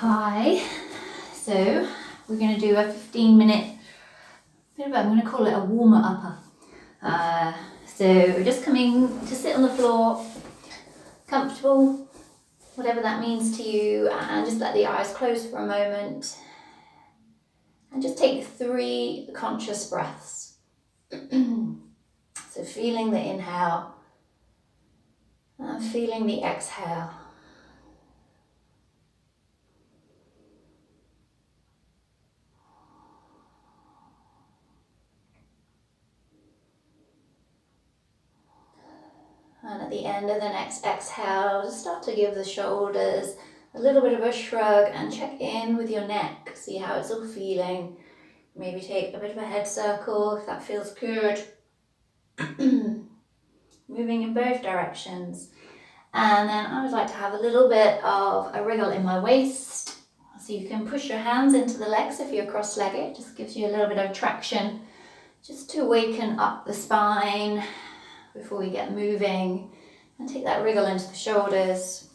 Hi, so we're going to do a 15-minute, I'm going to call it a warmer upper. So we're just coming to sit on the floor, comfortable, whatever that means to you, and just let the eyes close for a moment. And just take 3 conscious breaths. So feeling the inhale and feeling the exhale. And at the end of the next exhale, just start to give the shoulders a little bit of a shrug and check in with your neck. See how it's all feeling. Maybe take a bit of a head circle if that feels good. Moving in both directions. And then I would like to have a little bit of a wriggle in my waist. So you can push your hands into the legs if you're cross-legged. Just gives you a little bit of traction just to waken up the spine before we get moving, and take that wriggle into the shoulders.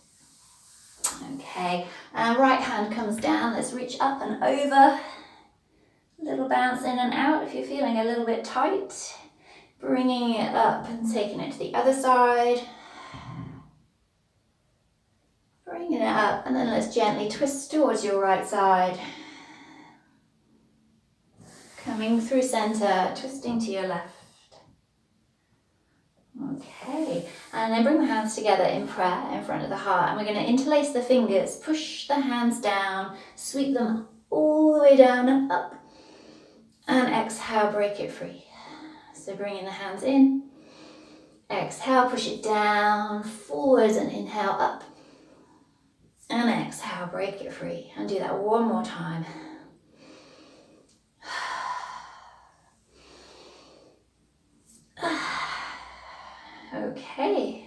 Okay, and right hand comes down. Let's reach up and over. A little bounce in and out if you're feeling a little bit tight. Bringing it up and taking it to the other side. Bringing it up, and then let's gently twist towards your right side. Coming through center, twisting to your left. Okay, and then bring the hands together in prayer in front of the heart, and we're going to interlace the fingers, push the hands down, sweep them all the way down and up, and exhale, break it free. So bringing the hands in, exhale, push it down, forwards, and inhale up, and exhale, break it free, and do that one more time. Okay,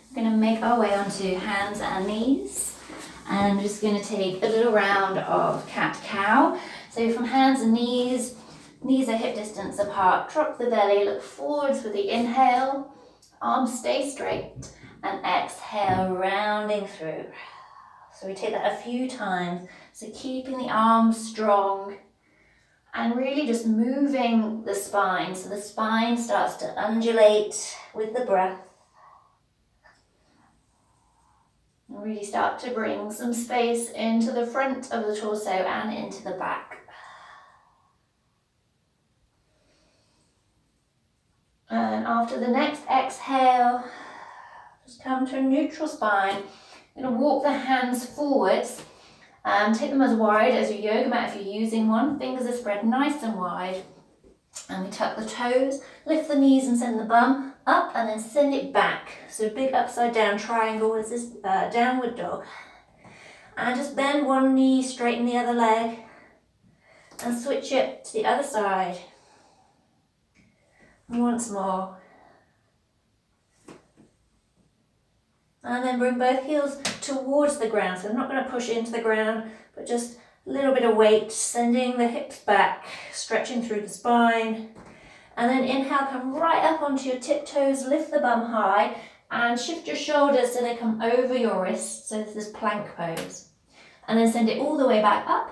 we're going to make our way onto hands and knees, and I'm just going to take a little round of cat-cow. So from hands and knees are hip distance apart, drop the belly, look forwards with the inhale, arms stay straight, and exhale, rounding through. So we take that a few times, so keeping the arms strong, and really just moving the spine, so the spine starts to undulate with the breath. And really start to bring some space into the front of the torso and into the back. And after the next exhale, just come to a neutral spine. You're going to walk the hands forwards. Take them as wide as your yoga mat if you're using one. Fingers are spread nice and wide. And we tuck the toes, lift the knees and send the bum up, and then send it back. So big upside down triangle is this downward dog. And just bend one knee, straighten the other leg, and switch it to the other side. And once more. And then bring both heels towards the ground. So I'm not going to push into the ground, but just a little bit of weight, sending the hips back, stretching through the spine. And then inhale, come right up onto your tiptoes, lift the bum high, and shift your shoulders so they come over your wrists. So this is plank pose. And then send it all the way back up.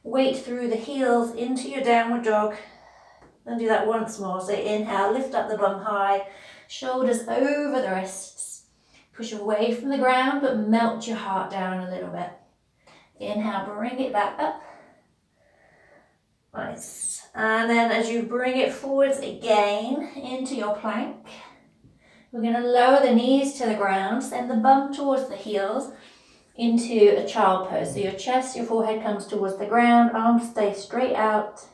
Weight through the heels into your downward dog. And do that once more. So inhale, lift up the bum high, shoulders over the wrists. Push away from the ground, but melt your heart down a little bit. Inhale, bring it back up. Nice. And then as you bring it forwards again into your plank, we're going to lower the knees to the ground, send the bum towards the heels into a child pose. So your chest, your forehead comes towards the ground, arms stay straight out.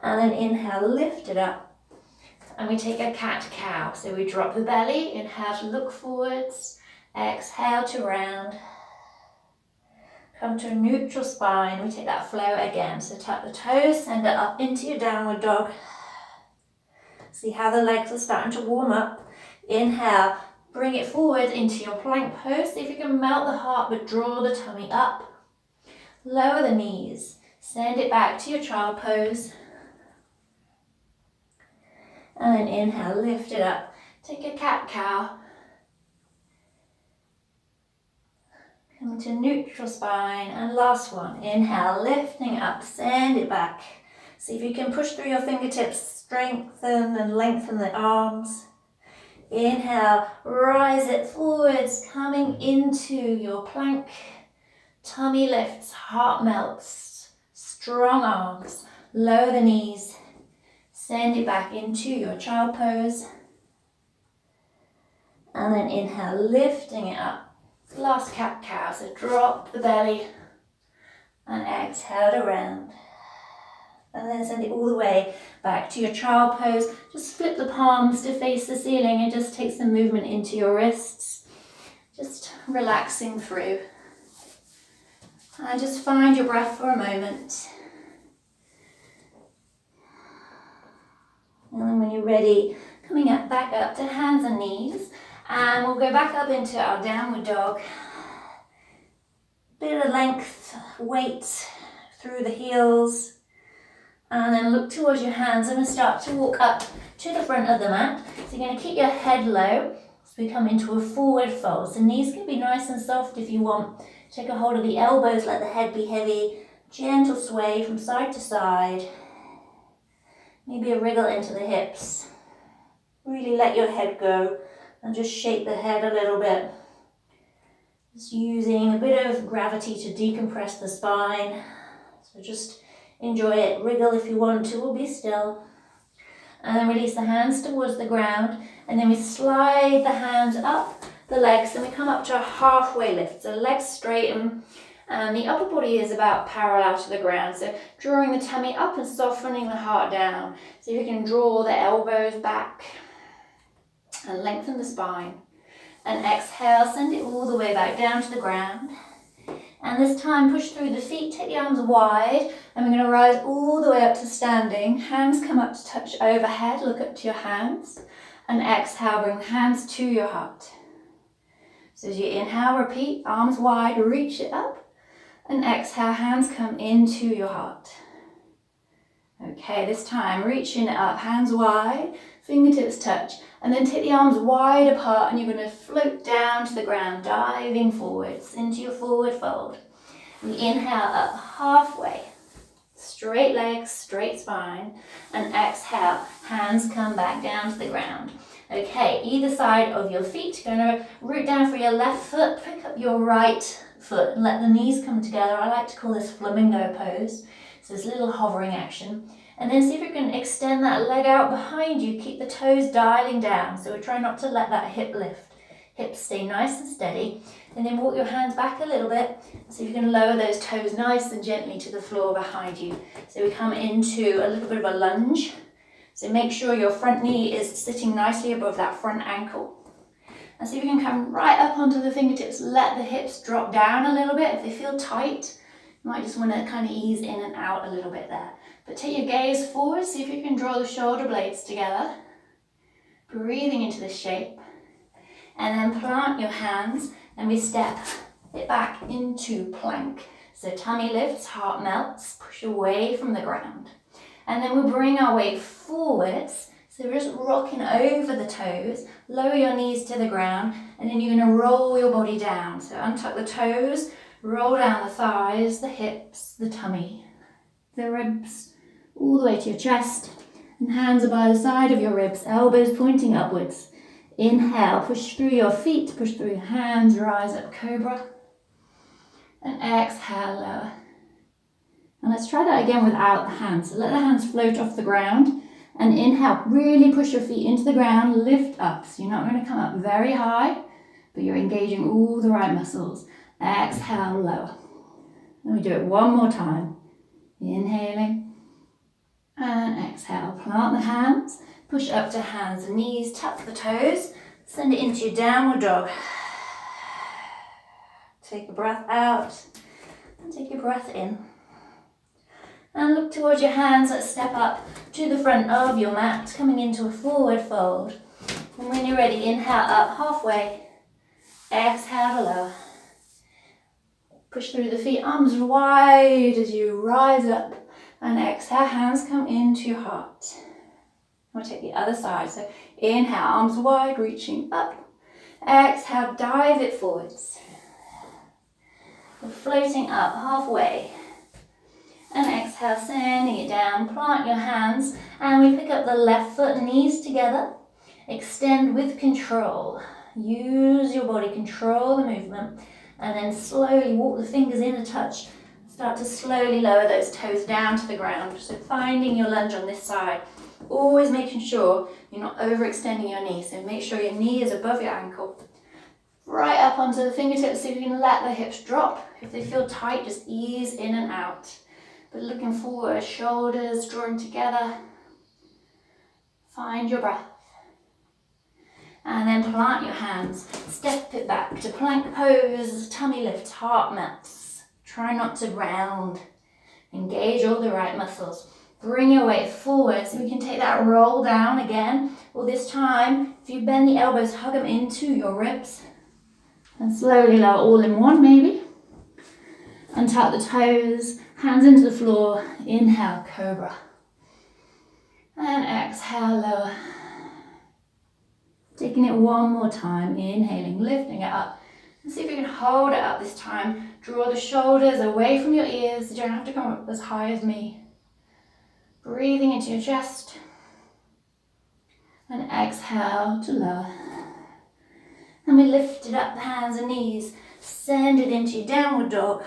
And then inhale, lift it up. And we take a cat-cow. So we drop the belly, inhale to look forwards, exhale to round. Come to a neutral spine, we take that flow again. So tuck the toes, send it up into your downward dog. See how the legs are starting to warm up. Inhale, bring it forward into your plank pose. See if you can melt the heart, but draw the tummy up. Lower the knees, send it back to your child pose. And then inhale, lift it up. Take a cat-cow. Coming to neutral spine, and last one. Inhale, lifting up, send it back. See if you can push through your fingertips, strengthen and lengthen the arms. Inhale, rise it forwards, coming into your plank. Tummy lifts, heart melts, strong arms. Lower the knees, send it back into your child pose. And then inhale, lifting it up. Last cat-cow, so drop the belly and exhale to round. And then send it all the way back to your child pose. Just flip the palms to face the ceiling and just take some movement into your wrists. Just relaxing through. And just find your breath for a moment. And then when you're ready, coming up, back up to hands and knees. And we'll go back up into our downward dog. Bit of length, weight through the heels. And then look towards your hands and start to walk up to the front of the mat. So you're going to keep your head low as we come into a forward fold. So knees can be nice and soft if you want. Take a hold of the elbows, let the head be heavy. Gentle sway from side to side. Maybe a wriggle into the hips. Really let your head go. And just shake the head a little bit. Just using a bit of gravity to decompress the spine. So just enjoy it. Wriggle if you want to, or be still. And then release the hands towards the ground. And then we slide the hands up the legs and we come up to a halfway lift. So legs straighten and the upper body is about parallel to the ground. So drawing the tummy up and softening the heart down. So you can draw the elbows back. And lengthen the spine. And exhale, send it all the way back down to the ground. And this time push through the feet, take the arms wide. And we're going to rise all the way up to standing. Hands come up to touch overhead, look up to your hands. And exhale, bring the hands to your heart. So as you inhale, repeat, arms wide, reach it up. And exhale, hands come into your heart. Okay, this time reaching it up, hands wide, fingertips touch. And then take the arms wide apart and you're going to float down to the ground, diving forwards into your forward fold. We inhale up halfway, straight legs, straight spine, and exhale, hands come back down to the ground. Okay, either side of your feet, you're going to root down for your left foot, pick up your right foot and let the knees come together. I like to call this flamingo pose. So this little hovering action. And then see if you can extend that leg out behind you. Keep the toes dialing down. So we try not to let that hip lift. Hips stay nice and steady. And then walk your hands back a little bit. So you can lower those toes nice and gently to the floor behind you. So we come into a little bit of a lunge. So make sure your front knee is sitting nicely above that front ankle. And see if you can come right up onto the fingertips. Let the hips drop down a little bit. If they feel tight, you might just want to kind of ease in and out a little bit there. But take your gaze forward, see if you can draw the shoulder blades together. Breathing into this shape. And then plant your hands and we step it back into plank. So tummy lifts, heart melts, push away from the ground. And then we'll bring our weight forwards. So we're just rocking over the toes, lower your knees to the ground, and then you're going to roll your body down. So untuck the toes, roll down the thighs, the hips, the tummy, the ribs, all the way to your chest. And hands are by the side of your ribs, elbows pointing upwards. Inhale, push through your feet, push through your hands, rise up cobra. And exhale, lower. And let's try that again without the hands. So let the hands float off the ground. And inhale, really push your feet into the ground, lift up. So you're not going to come up very high, but you're engaging all the right muscles. Exhale, lower. Then we do it one more time. Inhaling and exhale. Plant the hands, push up to hands and knees, tuck the toes, send it into your downward dog. Take a breath out and take your breath in. And look towards your hands. Let's step up to the front of your mat, coming into a forward fold. And when you're ready, inhale up halfway, exhale to lower. Push through the feet, arms wide as you rise up. And exhale, hands come into your heart. We'll take the other side. So inhale, arms wide, reaching up. Exhale, dive it forwards. We're floating up halfway. And exhale, sending it down. Plant your hands and we pick up the left foot, knees together. Extend with control. Use your body, control the movement. And then slowly walk the fingers in a touch. Start to slowly lower those toes down to the ground. So finding your lunge on this side. Always making sure you're not overextending your knee. So make sure your knee is above your ankle. Right up onto the fingertips so you can let the hips drop. If they feel tight, just ease in and out. But looking forward, shoulders drawing together. Find your breath. And then plant your hands. Step it back to plank pose, tummy lifts, heart melts. Try not to round. Engage all the right muscles. Bring your weight forward so we can take that roll down again. Or this time, if you bend the elbows, hug them into your ribs. And slowly lower all in one maybe. Untuck the toes, hands into the floor. Inhale, cobra. And exhale, lower. Taking it one more time, inhaling, lifting it up. And see if you can hold it up this time. Draw the shoulders away from your ears. You don't have to come up as high as me. Breathing into your chest. And exhale to lower. And we lift it up, the hands and knees. Send it into your downward dog.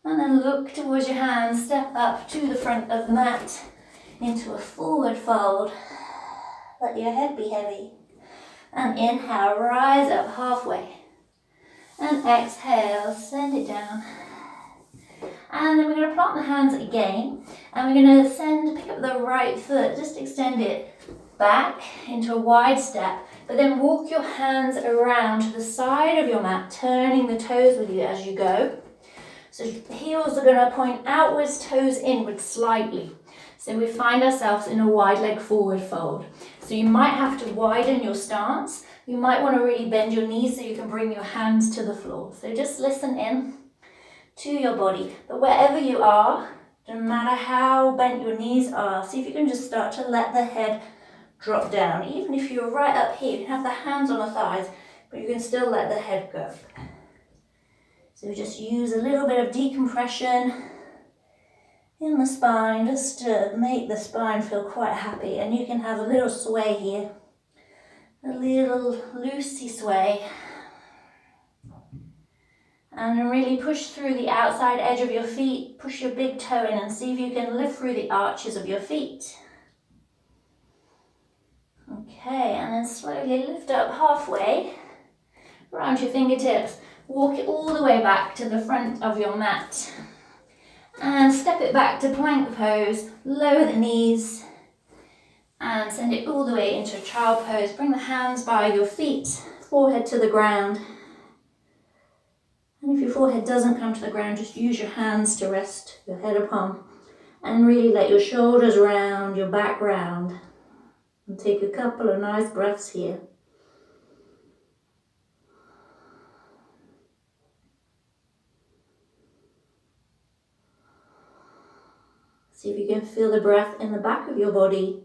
And then look towards your hands. Step up to the front of the mat. Into a forward fold. Let your head be heavy. And inhale, rise up halfway. And exhale, send it down. And then we're going to plant the hands again. And we're going to pick up the right foot, just extend it back into a wide step. But then walk your hands around to the side of your mat, turning the toes with you as you go. So heels are going to point outwards, toes inward slightly. So we find ourselves in a wide leg forward fold. So you might have to widen your stance. You might want to really bend your knees so you can bring your hands to the floor. So just listen in to your body. But wherever you are, no matter how bent your knees are, see if you can just start to let the head drop down. Even if you're right up here, you can have the hands on the thighs, but you can still let the head go. So just use a little bit of decompression in the spine just to make the spine feel quite happy. And you can have a little sway here, a little loosey sway. And really push through the outside edge of your feet, push your big toe in and see if you can lift through the arches of your feet. Okay, and then slowly lift up halfway, round your fingertips, walk it all the way back to the front of your mat. And step it back to plank pose, lower the knees, and send it all the way into a child pose. Bring the hands by your feet, forehead to the ground. And if your forehead doesn't come to the ground, just use your hands to rest your head upon. And really let your shoulders round, your back round. And take a couple of nice breaths here. See if you can feel the breath in the back of your body.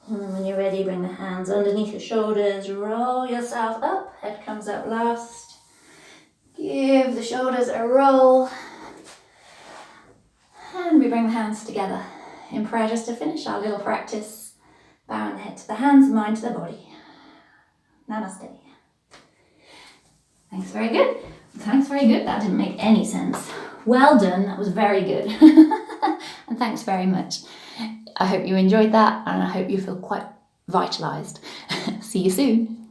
And then when you're ready, bring the hands underneath your shoulders, roll yourself up, head comes up last. Give the shoulders a roll. And we bring the hands together in prayer just to finish our little practice. Bowing the head to the hands, mind to the body. Namaste. Thanks, very good. Thanks, very good. That didn't make any sense. Well done, that was very good. And thanks very much. I hope you enjoyed that and I hope you feel quite vitalised. See you soon.